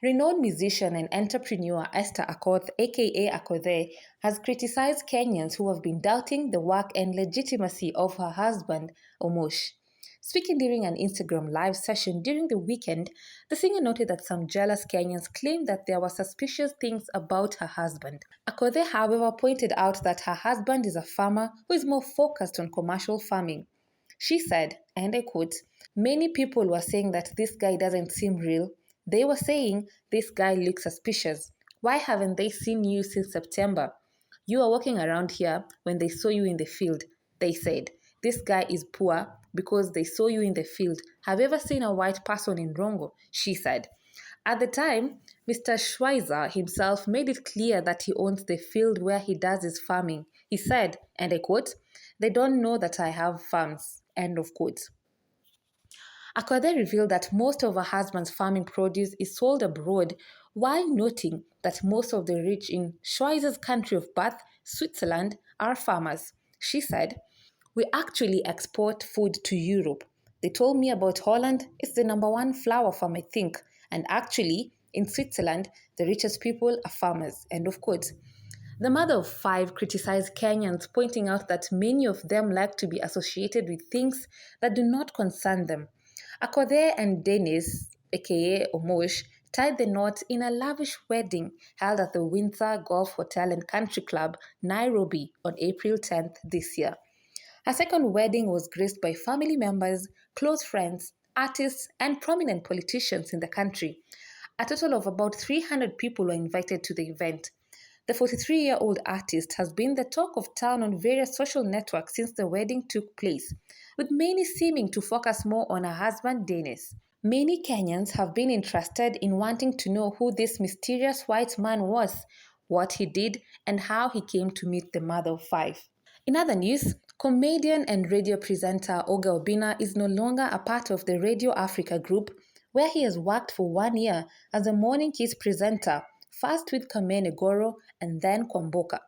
Renowned musician and entrepreneur Esther Akothee, aka Akothee, has criticized Kenyans who have been doubting the work and legitimacy of her husband, Omosh. Speaking during an Instagram live session during the weekend, the singer noted that some jealous Kenyans claimed that there were suspicious things about her husband. Akothee, however, pointed out that her husband is a farmer who is more focused on commercial farming. She said, and I quote, "Many people were saying that this guy doesn't seem real. They were saying this guy looks suspicious. Why haven't they seen you since September? You are walking around here when they saw you in the field. They said, this guy is poor because they saw you in the field. Have you ever seen a white person in Rongo?" she said. At the time, Mr. Schweizer himself made it clear that he owns the field where he does his farming. He said, and I quote, "They don't know that I have farms." End of quote. Akothee revealed that most of her husband's farming produce is sold abroad, while noting that most of the rich in Schweizer's country of birth, Switzerland, are farmers. She said, "We actually export food to Europe. They told me about Holland, it's the #1 flour farm, I think. And actually, in Switzerland, the richest people are farmers." End of quote. The mother of 5 criticized Kenyans, pointing out that many of them like to be associated with things that do not concern them. Akothee and Dennis, aka Omosh, tied the knot in a lavish wedding held at the Windsor Golf Hotel and Country Club, Nairobi, on April 10th this year. Her second wedding was graced by family members, close friends, artists, and prominent politicians in the country. A total of about 300 people were invited to the event. The 43-year-old artist has been the talk of town on various social networks since the wedding took place, with many seeming to focus more on her husband Dennis. Many Kenyans have been interested in wanting to know who this mysterious white man was, what he did, and how he came to meet the mother of 5. In other news, comedian and radio presenter Oga Obina is no longer a part of the Radio Africa group, where he has worked for 1 year as a morning Kiis presenter, first with Kamene Goro and then Kwamboka.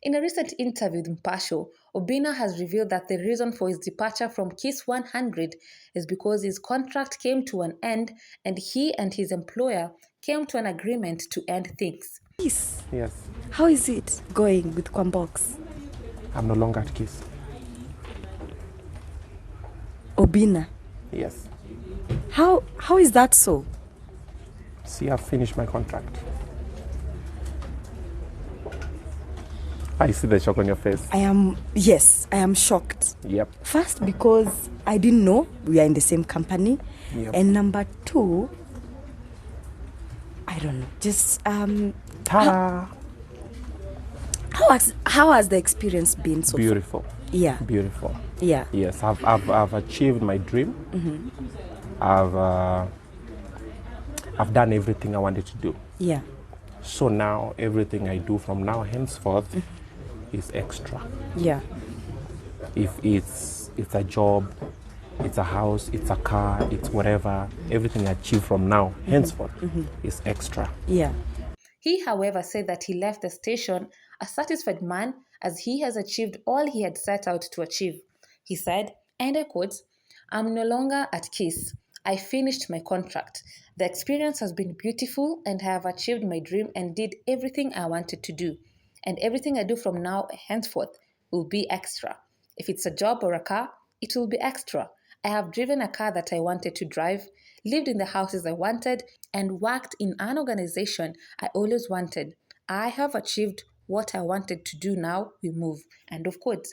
In a recent interview with Mpasho, Obina has revealed that the reason for his departure from Kiss 100 is because his contract came to an end and he and his employer came to an agreement to end things. Kiss. Yes. How is it going with Kwambox? I'm no longer at Kiss. Obina. Yes. How is that so? See, I've finished my contract. I see the shock on your face. I am shocked. Yep. First, because I didn't know we are in the same company. Yep. And number 2, I don't know, just Ta-da! how has the experience been so Beautiful. far? Yeah. Beautiful. Yeah. Yes, I've achieved my dream. Mm-hmm. I've done everything I wanted to do. Yeah. So now everything I do from now henceforth is extra. Yeah. If it's a job, it's a house, it's a car, it's whatever, everything I achieve from now henceforth is extra. Yeah. He, however, said that he left the station a satisfied man as he has achieved all he had set out to achieve. He said, and I quote, "I'm no longer at Kiss. I finished my contract. The experience has been beautiful and I have achieved my dream and did everything I wanted to do. And everything I do from now henceforth will be extra. If it's a job or a car, it will be extra. I have driven a car that I wanted to drive, lived in the houses I wanted, and worked in an organization I always wanted. I have achieved what I wanted to do. Now we move." End of quote.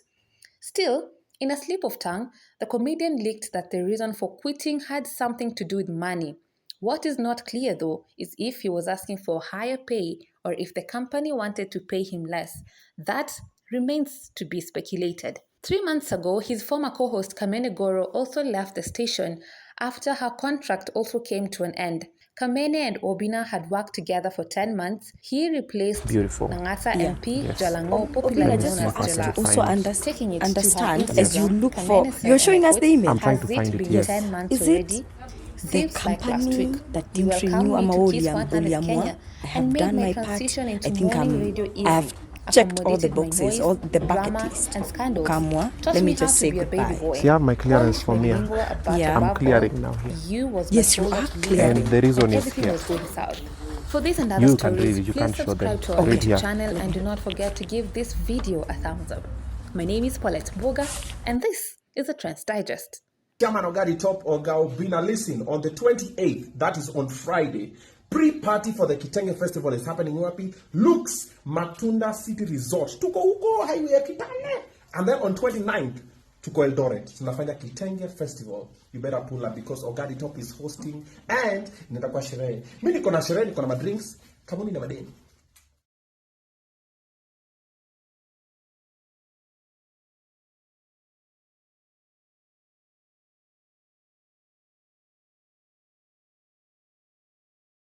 Still, in a slip of tongue, the comedian leaked that the reason for quitting had something to do with money. What is not clear, though, is if he was asking for higher pay or if the company wanted to pay him less. That remains to be speculated. 3 months ago, his former co-host Kamene Goro also left the station after her contract also came to an end. Kamene and Obina had worked together for 10 months. He replaced Beautiful. Nangata Yeah. MP Yes. Jalango, Obina, popularly just known for as us Jala. to also Taking it to understand her as you Instagram, look Kamene for, said, you're showing and I us the quote, email. I'm trying "Has to it find it, been yes. 10 months Is it already? the Seems like last company week. that You didn't welcomed renew me to Amaoli Kiss 100 Amboliamwa? Kenya I and have made done my my part. transition into I think morning radio I have easy. checked all the accommodated my boxes, voice, all the bucket drama, list. and scandals, Kamwa, taught let me how just to say be a baby goodbye. boy. See, I have my clearance from here. Yeah. I'm clearing now here. You was Yes, my you soul are that leader, clearing. And the reason and is everything here. was going south. For this and other You can stories, read it, you please can't show them. subscribe to our Read YouTube here. channel and do not forget to give this video a thumbs up. My name is Paulette Boga, and this is the Trends Digest. Chairman Oga Top Oga Obina, listen, on the 28th, that is on Friday, pre-party for the Kitenge Festival is happening in Wapi, Lux Matunda City Resort. Tuko huko highway Kitale. And then on 29th, tuko Eldoret. Tunafanya Kitenge Festival. You better pull up because Oga Top is hosting and nitakuwa sherehe. Mimi niko na sherehe, niko na madrinks. Kamuni na madeni.